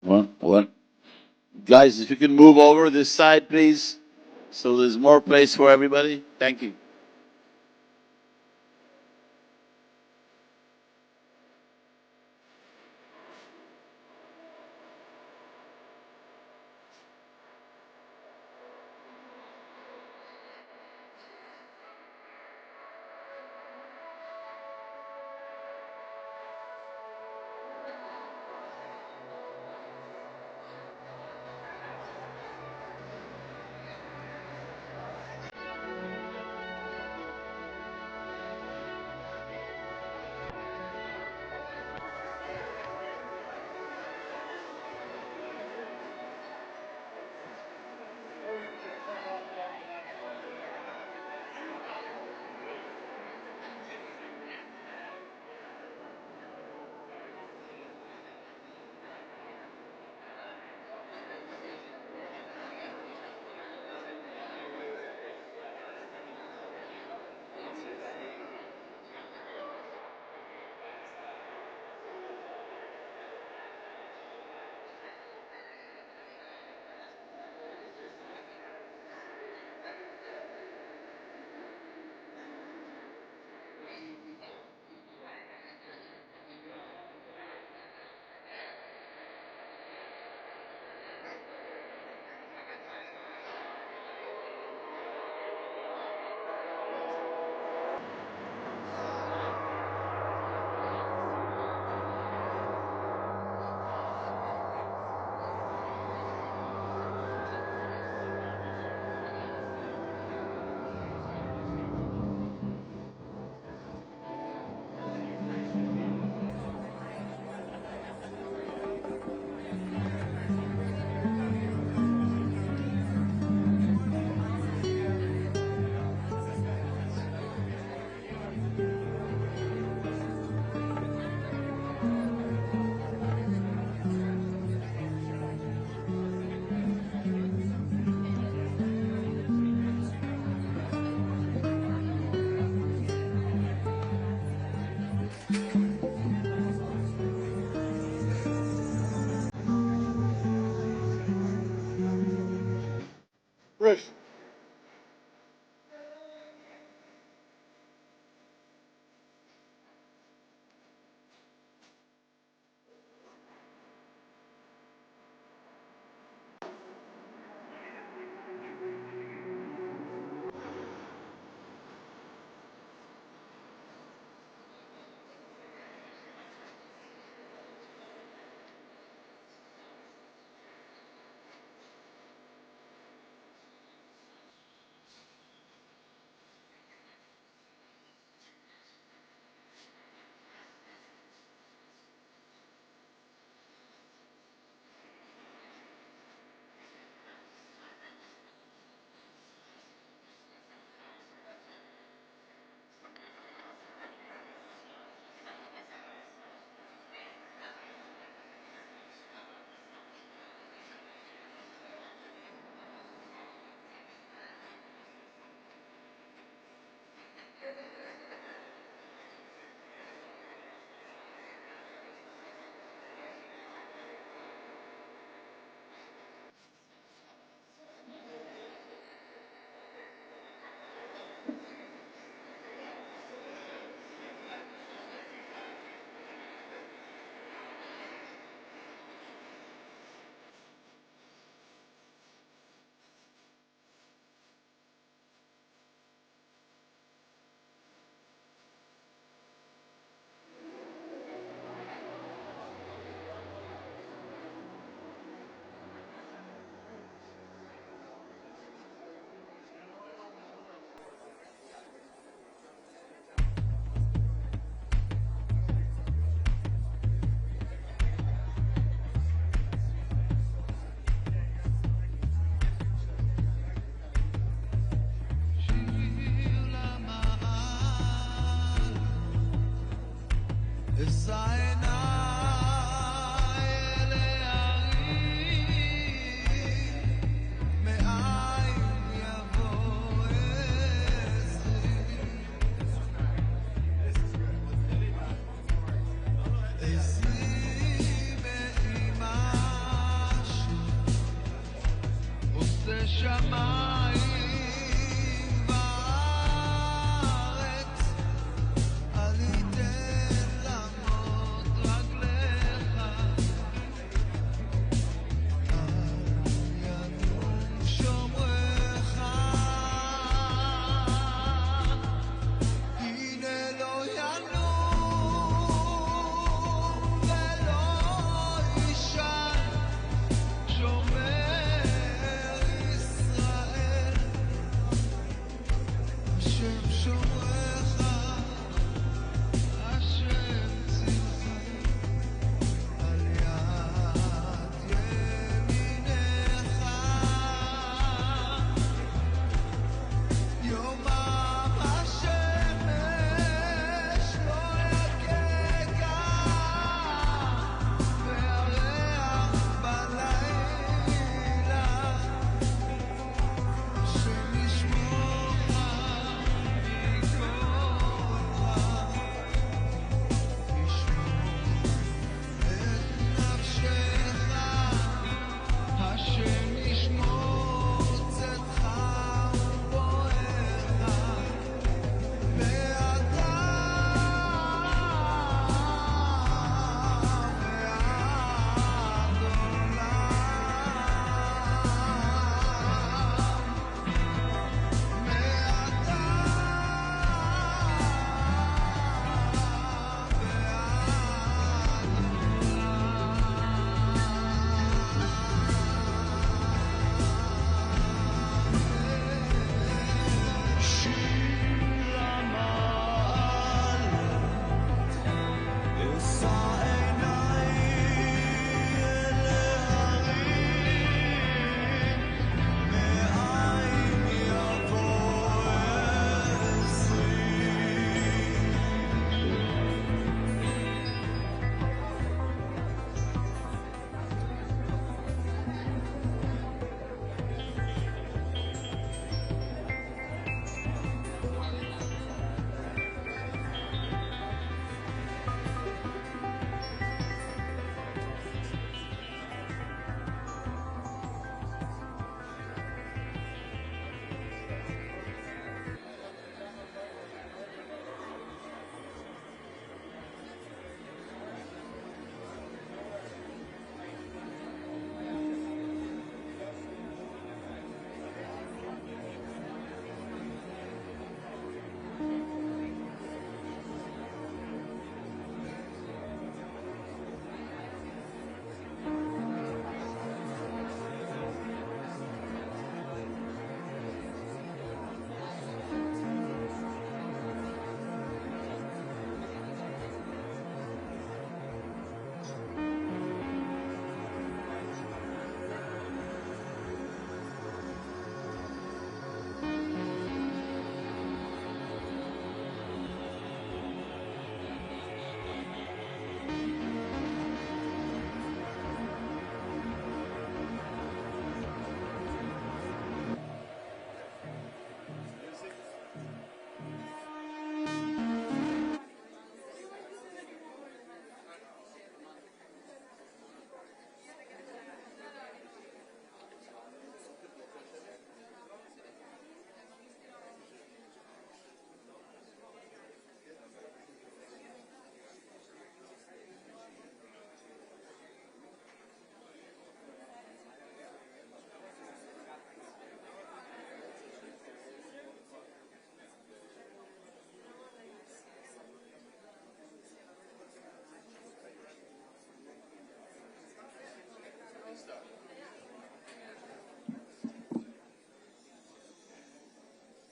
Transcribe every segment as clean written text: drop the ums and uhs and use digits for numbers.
One. Guys, if you can move over this side, please, so there's more place for everybody. Thank you. Rush.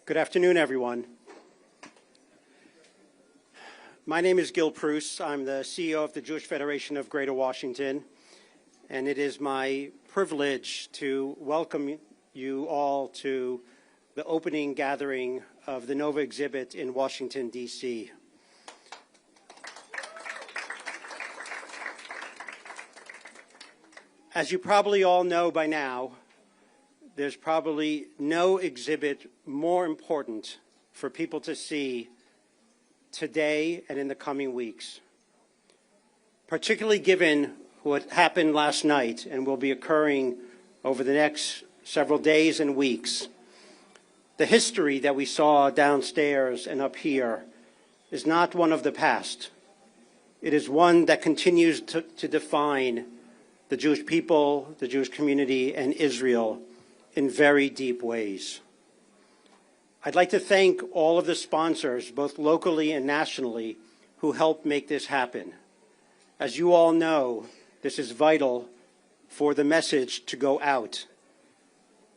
Good afternoon, everyone. My name is Gil Prus. I'm the CEO of the Jewish Federation of Greater Washington, and it is my privilege to welcome you all to the opening gathering of the NOVA exhibit in Washington, D.C. As you probably all know by now, there's probably no exhibit more important for people to see today and in the coming weeks, particularly given what happened last night and will be occurring over the next several days and weeks. The history that we saw downstairs and up here is not one of the past. It is one that continues to define the Jewish people, the Jewish community, and Israel in very deep ways. I'd like to thank all of the sponsors, both locally and nationally, who helped make this happen. As you all know, this is vital for the message to go out.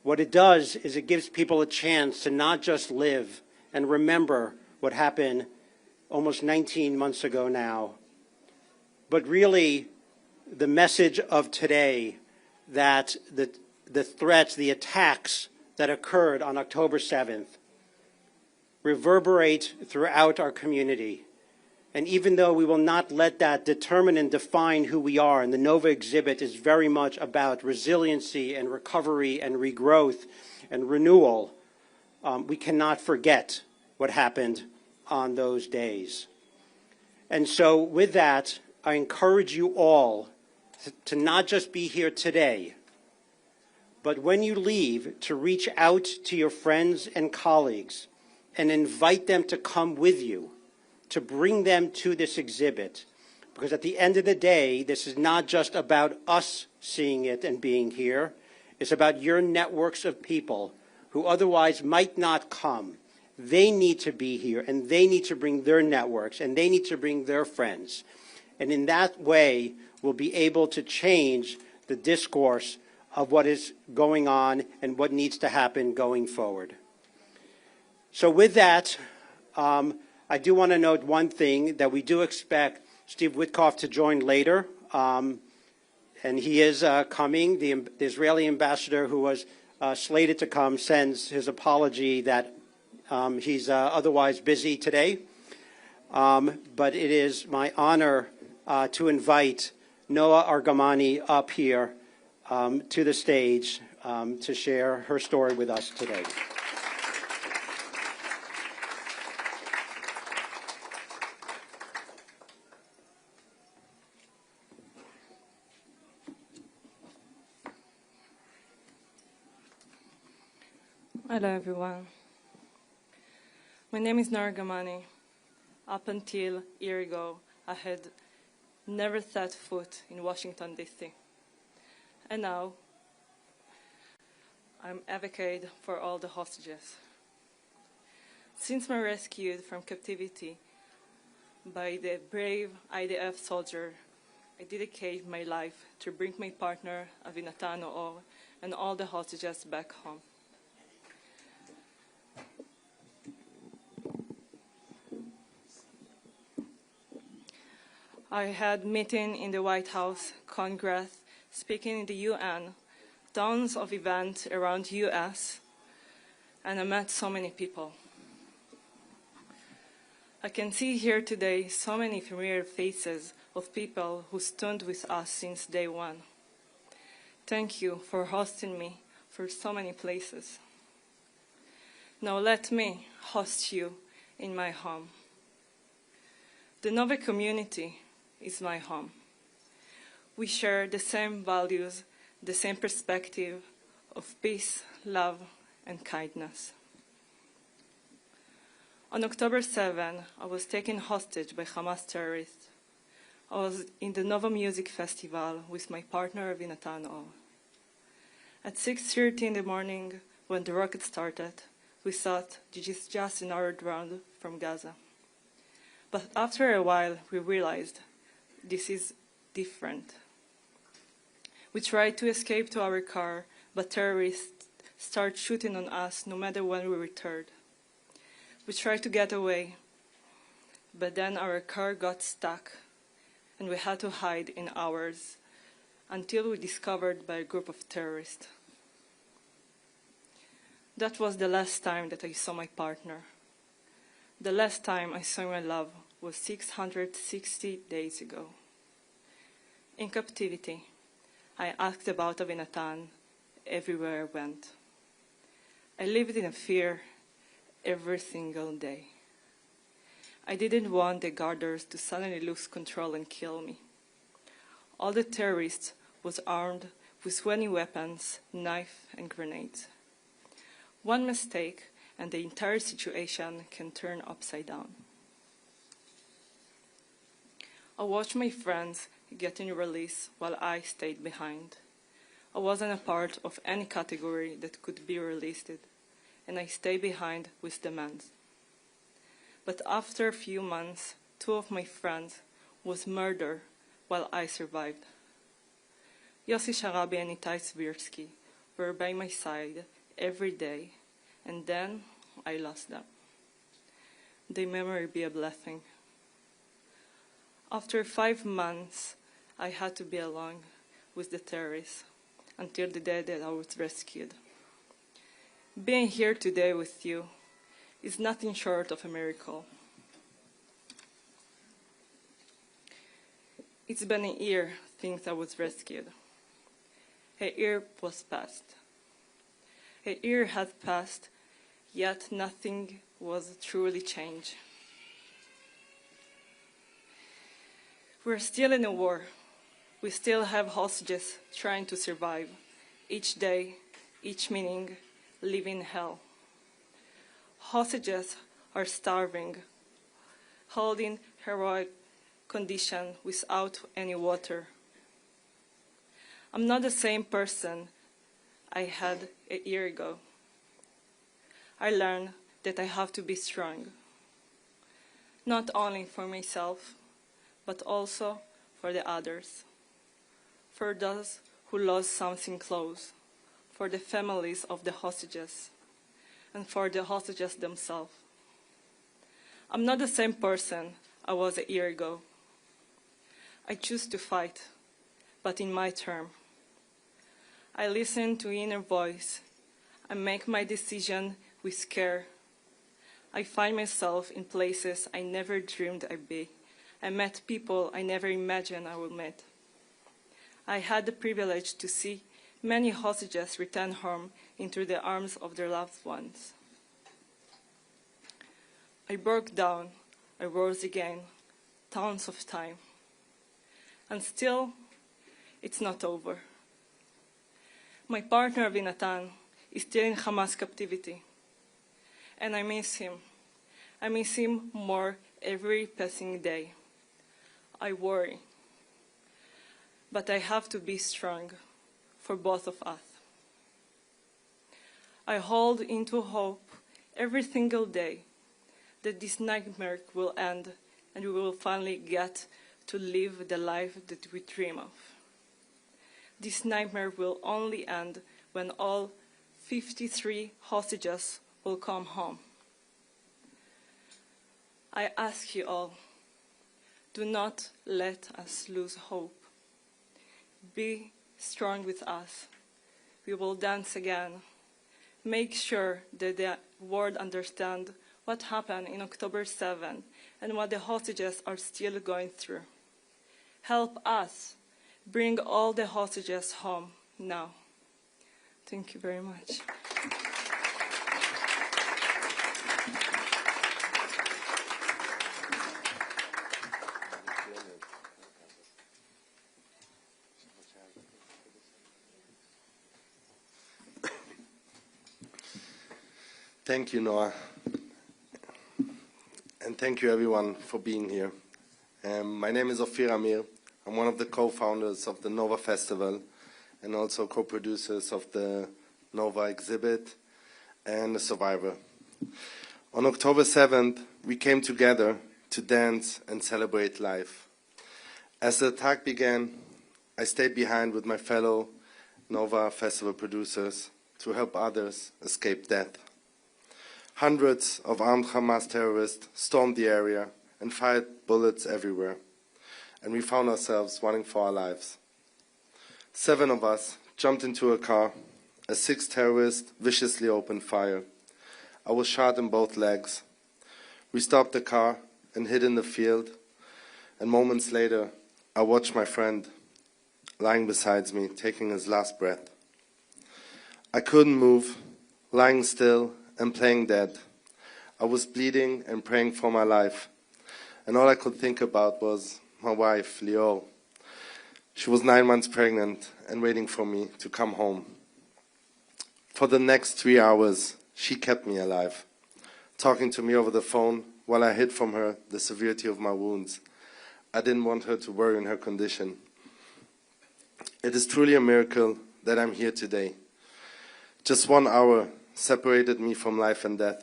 What it does is it gives people a chance to not just live and remember what happened almost 19 months ago now, but really the message of today that the threats, the attacks that occurred on October 7th reverberate throughout our community. And even though we will not let that determine and define who we are, and the NOVA exhibit is very much about resiliency and recovery and regrowth and renewal, we cannot forget what happened on those days. And so with that, I encourage you all to not just be here today, but when you leave, to reach out to your friends and colleagues and invite them to come with you, to bring them to this exhibit. Because at the end of the day, this is not just about us seeing it and being here. It's about your networks of people who otherwise might not come. They need to be here, and they need to bring their networks, and they need to bring their friends. And in that way, we'll be able to change the discourse of what is going on and what needs to happen going forward. So with that, I do want to note one thing, that we do expect Steve Witkoff to join later, and he is coming. The Israeli ambassador, who was slated to come, sends his apology that he's otherwise busy today. But it is my honor to invite Noah Argamani up here to the stage to share her story with us today. Hello, everyone. My name is Noah Argamani. Up until a year ago, I had never set foot in Washington, D.C. And now, I'm advocate for all the hostages. Since my rescue from captivity by the brave IDF soldier, I dedicate my life to bring my partner, Avinatan Or, and all the hostages back home. I had meeting in the White House, Congress, speaking in the UN, tons of events around US, and I met so many people. I can see here today so many familiar faces of people who stood with us since day one. Thank you for hosting me for so many places. Now let me host you in my home. The NOVA community is my home. We share the same values, the same perspective of peace, love, and kindness. On October 7, I was taken hostage by Hamas terrorists. I was in the Nova Music Festival with my partner, Avinatan Or. At 6:30 in the morning, when the rocket started, we thought this is just another drone from Gaza. But after a while, we realized this is different. We tried to escape to our car, but terrorists started shooting on us no matter when we returned. We tried to get away, but then our car got stuck, and we had to hide in ours until we were discovered by a group of terrorists. That was the last time that I saw my partner. The last time I saw my love was 660 days ago. In captivity, I asked about Avinatan everywhere I went. I lived in a fear every single day. I didn't want the guarders to suddenly lose control and kill me. All the terrorists was armed with 20 weapons, knife, and grenades. One mistake and the entire situation can turn upside down. I watched my friends getting released while I stayed behind. I wasn't a part of any category that could be released, and I stayed behind with the men. But after a few months, 2 of my friends was murdered while I survived. Yossi Sharabi and Itai Svirsky were by my side every day, and then I lost them. Their memory be a blessing. After 5 months, I had to be alone with the terrorists until the day that I was rescued. Being here today with you is nothing short of a miracle. It's been a year since I was rescued. A year was past. A year has passed, yet nothing was truly changed. We're still in a war. We still have hostages trying to survive. Each day, each meaning, living hell. Hostages are starving, holding heroic condition without any water. I'm not the same person I had a year ago. I learned that I have to be strong, not only for myself, but also for the others, for those who lost something close, for the families of the hostages, and for the hostages themselves. I'm not the same person I was a year ago. I choose to fight, but in my term. I listen to inner voice. I make my decision with care. I find myself in places I never dreamed I'd be. I met people I never imagined I would meet. I had the privilege to see many hostages return home into the arms of their loved ones. I broke down, I rose again, tons of time. And still, it's not over. My partner Avinatan is still in Hamas captivity, and I miss him. I miss him more every passing day. I worry, but I have to be strong for both of us. I hold into hope every single day that this nightmare will end and we will finally get to live the life that we dream of. This nightmare will only end when all 53 hostages will come home. I ask you all, do not let us lose hope. Be strong with us. We will dance again. Make sure that the world understands what happened in October 7 and what the hostages are still going through. Help us bring all the hostages home now. Thank you very much. Thank you, Noah. And thank you, everyone, for being here. My name is Ophir Amir. I'm one of the co-founders of the Nova Festival and also co-producers of the Nova exhibit and The Survivor. On October 7th, we came together to dance and celebrate life. As the attack began, I stayed behind with my fellow Nova Festival producers to help others escape death. Hundreds of armed Hamas terrorists stormed the area and fired bullets everywhere, and we found ourselves running for our lives. 7 of us jumped into a car as 6 terrorists viciously opened fire. I was shot in both legs. We stopped the car and hid in the field, and moments later, I watched my friend lying beside me, taking his last breath. I couldn't move, lying still and playing dead. I was bleeding and praying for my life, and all I could think about was my wife, Leo. She was 9 months pregnant and waiting for me to come home. For the next 3 hours, she kept me alive, talking to me over the phone while I hid from her the severity of my wounds. I didn't want her to worry in her condition. It is truly a miracle that I'm here today. Just 1 hour separated me from life and death.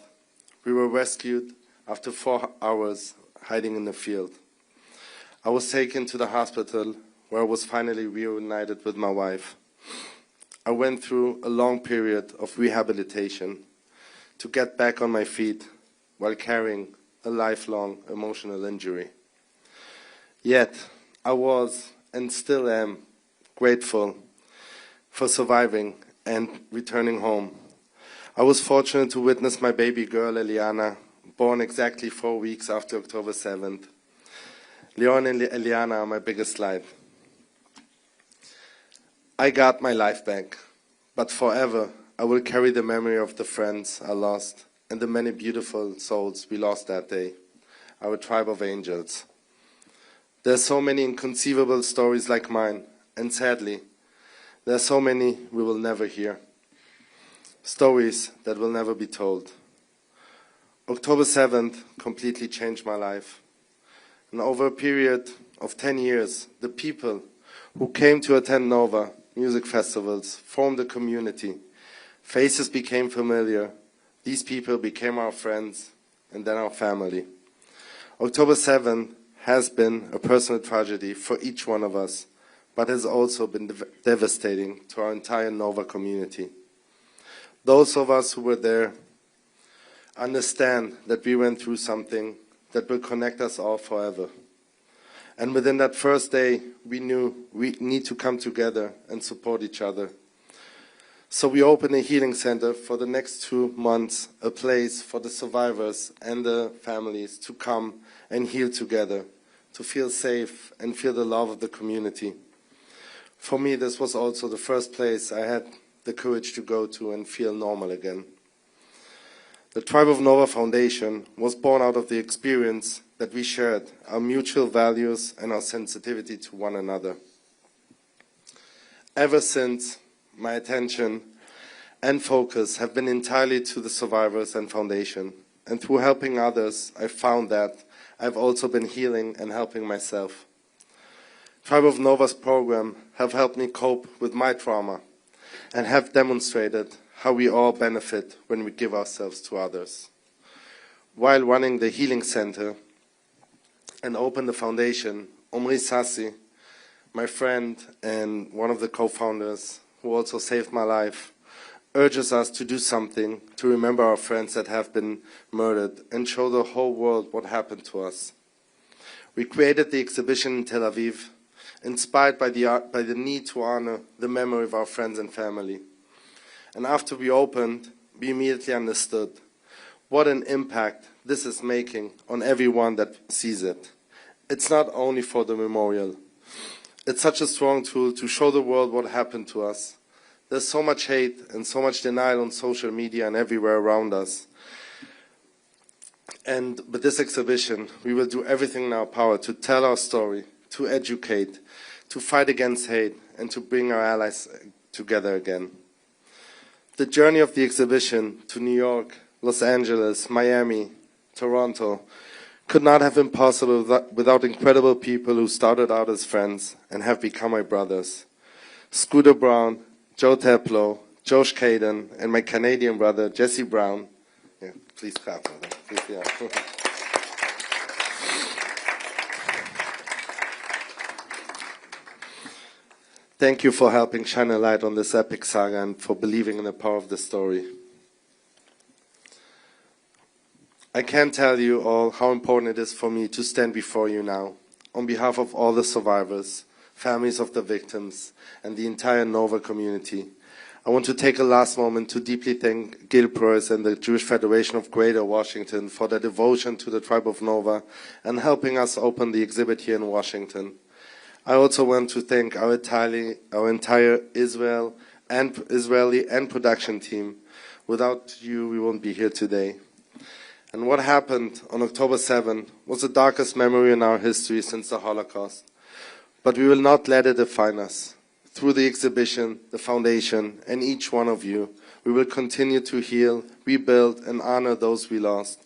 We were rescued after 4 hours hiding in the field. I was taken to the hospital where I was finally reunited with my wife. I went through a long period of rehabilitation to get back on my feet while carrying a lifelong emotional injury. Yet, I was and still am grateful for surviving and returning home. I was fortunate to witness my baby girl, Eliana, born exactly 4 weeks after October 7th. Leon and Eliana are my biggest light. I got my life back, but forever I will carry the memory of the friends I lost and the many beautiful souls we lost that day, our tribe of angels. There are so many inconceivable stories like mine, and sadly, there are so many we will never hear. Stories that will never be told. October 7th completely changed my life. And over a period of 10 years, the people who came to attend Nova music festivals formed a community. Faces became familiar. These people became our friends and then our family. October 7th has been a personal tragedy for each one of us, but has also been devastating to our entire Nova community. Those of us who were there understand that we went through something that will connect us all forever. And within that first day, we knew we need to come together and support each other. So we opened a healing center for the next 2 months, a place for the survivors and the families to come and heal together, to feel safe and feel the love of the community. For me, this was also the first place I had the courage to go to and feel normal again. The Tribe of Nova Foundation was born out of the experience that we shared, our mutual values and our sensitivity to one another. Ever since, my attention and focus have been entirely to the survivors and foundation. And through helping others, I found that I've also been healing and helping myself. Tribe of Nova's program have helped me cope with my trauma and have demonstrated how we all benefit when we give ourselves to others. While running the healing center and opened the foundation, Omri Sassi, my friend and one of the co-founders who also saved my life, urges us to do something to remember our friends that have been murdered and show the whole world what happened to us. We created the exhibition in Tel Aviv, inspired by the need to honor the memory of our friends and family. And after we opened, we immediately understood what an impact this is making on everyone that sees it. It's not only for the memorial. It's such a strong tool to show the world what happened to us. There's so much hate and so much denial on social media and everywhere around us. And with this exhibition, we will do everything in our power to tell our story, to educate, to fight against hate, and to bring our allies together again. The journey of the exhibition to New York, Los Angeles, Miami, Toronto could not have been possible without incredible people who started out as friends and have become my brothers. Scooter Brown, Joe Teplo, Josh Caden, and my Canadian brother, Jesse Brown. Yeah, please clap for them. Please, yeah. Thank you for helping shine a light on this epic saga and for believing in the power of the story. I can't tell you all how important it is for me to stand before you now, on behalf of all the survivors, families of the victims, and the entire Nova community. I want to take a last moment to deeply thank Gil Preuss and the Jewish Federation of Greater Washington for their devotion to the tribe of Nova and helping us open the exhibit here in Washington. I also want to thank our entire Israeli and production team. Without you, we won't be here today. And what happened on October 7 was the darkest memory in our history since the Holocaust. But we will not let it define us. Through the exhibition, the foundation, and each one of you, we will continue to heal, rebuild, and honor those we lost.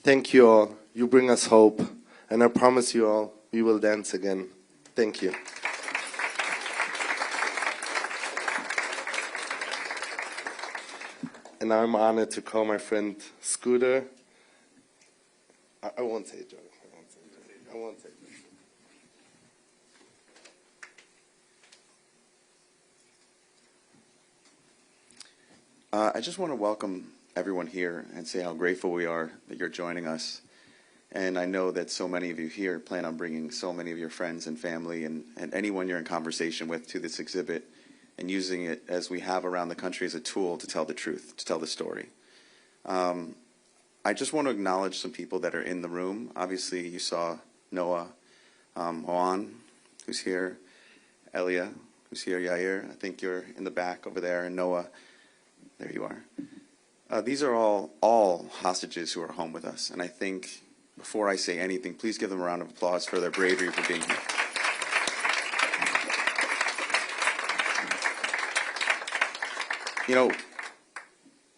Thank you all. You bring us hope. And I promise you all, we will dance again. Thank you. And I'm honored to call my friend Scooter. I won't say it, Joe. I won't say it. I just want to welcome everyone here and say how grateful we are that you're joining us. And I know that so many of you here plan on bringing so many of your friends and family and anyone you're in conversation with to this exhibit and using it, as we have around the country, as a tool to tell the truth, to tell the story. I just want to acknowledge some people that are in the room. Obviously, you saw Noah, Juan, who's here, Elia, who's here, Yair. I think you're in the back over there, and Noah, there you are. These are all hostages who are home with us, and I think before I say anything, please give them a round of applause for their bravery for being here. You know,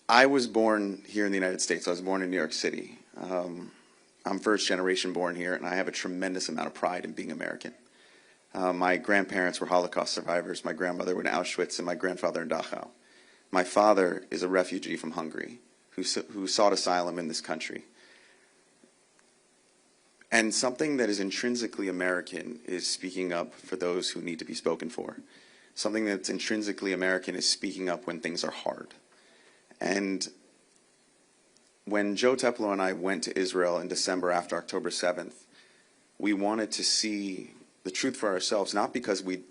I was born here in the United States. I was born in New York City. I'm first generation born here, and I have a tremendous amount of pride in being American. My grandparents were Holocaust survivors. My grandmother went to Auschwitz, and my grandfather in Dachau. My father is a refugee from Hungary who sought asylum in this country. And something that is intrinsically American is speaking up for those who need to be spoken for. Something that's intrinsically American is speaking up when things are hard. And when Joe Teplo and I went to Israel in December after October 7th, we wanted to see the truth for ourselves, not because we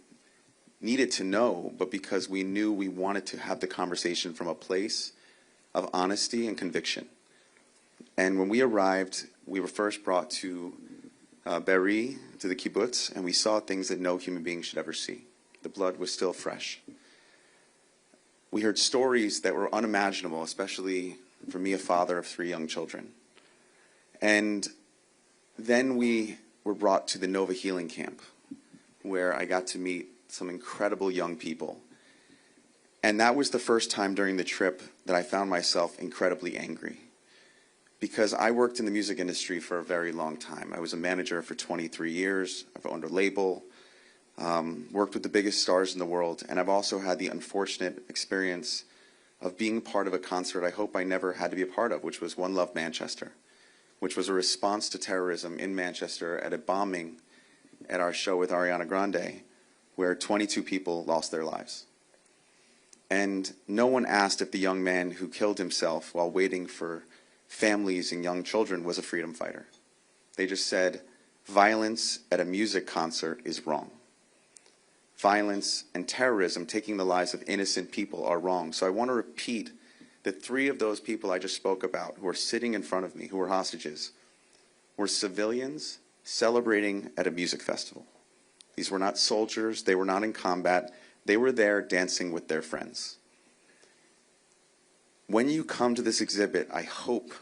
needed to know, but because we knew we wanted to have the conversation from a place of honesty and conviction. And when we arrived, we were first brought to Be'eri, to the kibbutz, and we saw things that no human being should ever see. The blood was still fresh. We heard stories that were unimaginable, especially for me, a father of 3 young children. And then we were brought to the Nova Healing Camp, where I got to meet some incredible young people. And that was the first time during the trip that I found myself incredibly angry. Because I worked in the music industry for a very long time. I was a manager for 23 years. I've owned a label, worked with the biggest stars in the world, and I've also had the unfortunate experience of being part of a concert I hope I never had to be a part of, which was One Love Manchester, which was a response to terrorism in Manchester at a bombing at our show with Ariana Grande, where 22 people lost their lives. And no one asked if the young man who killed himself while waiting for families and young children was a freedom fighter. They just said, violence at a music concert is wrong. Violence and terrorism, taking the lives of innocent people, are wrong. So I want to repeat that 3 of those people I just spoke about, who are sitting in front of me, who were hostages, were civilians celebrating at a music festival. These were not soldiers. They were not in combat. They were there dancing with their friends. When you come to this exhibit, I hope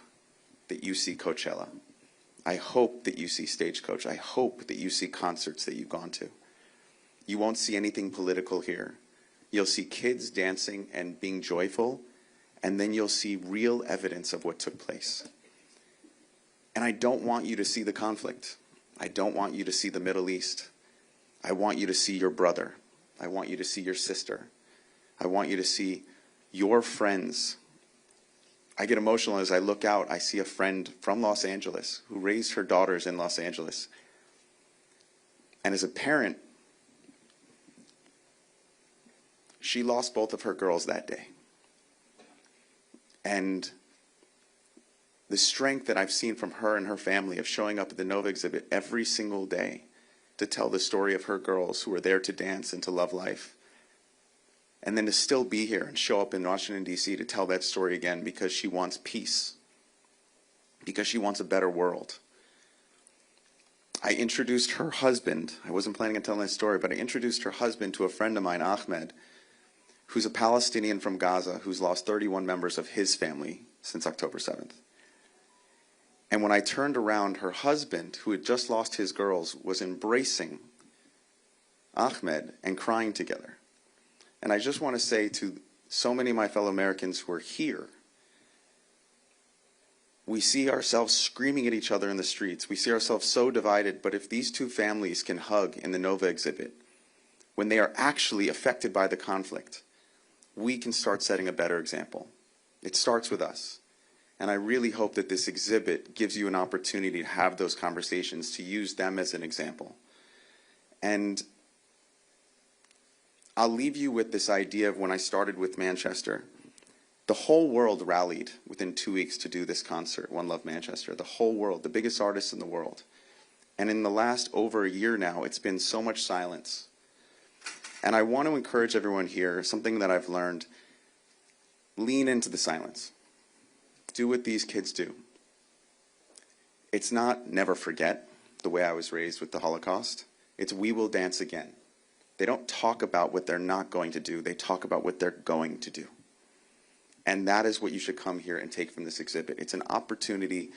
that you see Coachella. I hope that you see Stagecoach. I hope that you see concerts that you've gone to. You won't see anything political here. You'll see kids dancing and being joyful, and then you'll see real evidence of what took place. And I don't want you to see the conflict. I don't want you to see the Middle East. I want you to see your brother. I want you to see your sister. I want you to see your friends. I get emotional as I look out. I see a friend from Los Angeles who raised her daughters in Los Angeles. And as a parent, she lost both of her girls that day. And the strength that I've seen from her and her family of showing up at the Nova exhibit every single day to tell the story of her girls who are there to dance and to love life. And then to still be here and show up in Washington, D.C. to tell that story again because she wants peace, because she wants a better world. I introduced her husband. I wasn't planning on telling that story, but I introduced her husband to a friend of mine, Ahmed, who's a Palestinian from Gaza who's lost 31 members of his family since October 7th. And when I turned around, her husband, who had just lost his girls, was embracing Ahmed and crying together. And I just want to say to so many of my fellow Americans who are here, we see ourselves screaming at each other in the streets. We see ourselves so divided, but if these two families can hug in the Nova exhibit, when they are actually affected by the conflict, we can start setting a better example. It starts with us. And I really hope that this exhibit gives you an opportunity to have those conversations, to use them as an example. And I'll leave you with this idea of when I started with Manchester. The whole world rallied within 2 weeks to do this concert, One Love Manchester. The whole world, the biggest artists in the world. And in the last over a year now, it's been so much silence. And I want to encourage everyone here, something that I've learned, lean into the silence. Do what these kids do. It's not never forget, the way I was raised with the Holocaust. It's we will dance again. They don't talk about what they're not going to do. They talk about what they're going to do. And that is what you should come here and take from this exhibit. It's an opportunity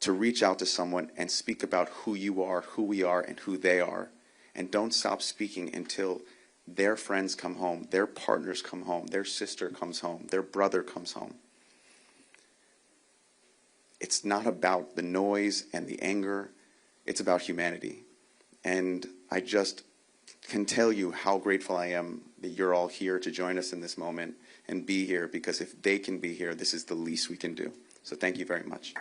to reach out to someone and speak about who you are, who we are, and who they are. And don't stop speaking until their friends come home, their partners come home, their sister comes home, their brother comes home. It's not about the noise and the anger. It's about humanity. And I just can tell you how grateful I am that you're all here to join us in this moment and be here, because if they can be here, this is the least we can do. So thank you very much.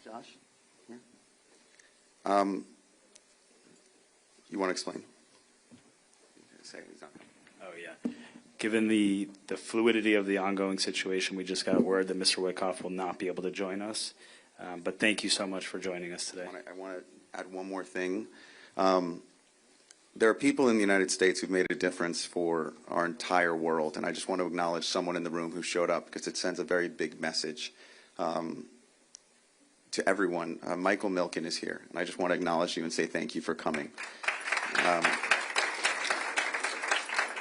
Josh? Here? You want to explain? Oh, yeah. Given the fluidity of the ongoing situation, we just got word that Mr. Witkoff will not be able to join us. But thank you so much for joining us today. I want to add one more thing. There are people in the United States who've made a difference for our entire world, and I just want to acknowledge someone in the room who showed up because it sends a very big message to everyone. Michael Milken is here, and I just want to acknowledge you and say thank you for coming.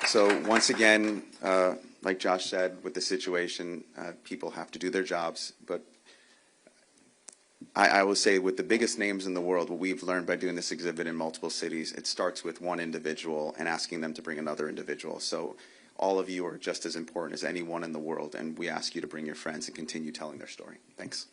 So once again, like Josh said, with the situation, people have to do their jobs, but I will say with the biggest names in the world, what we've learned by doing this exhibit in multiple cities, it starts with one individual and asking them to bring another individual. So all of you are just as important as anyone in the world, and we ask you to bring your friends and continue telling their story. Thanks.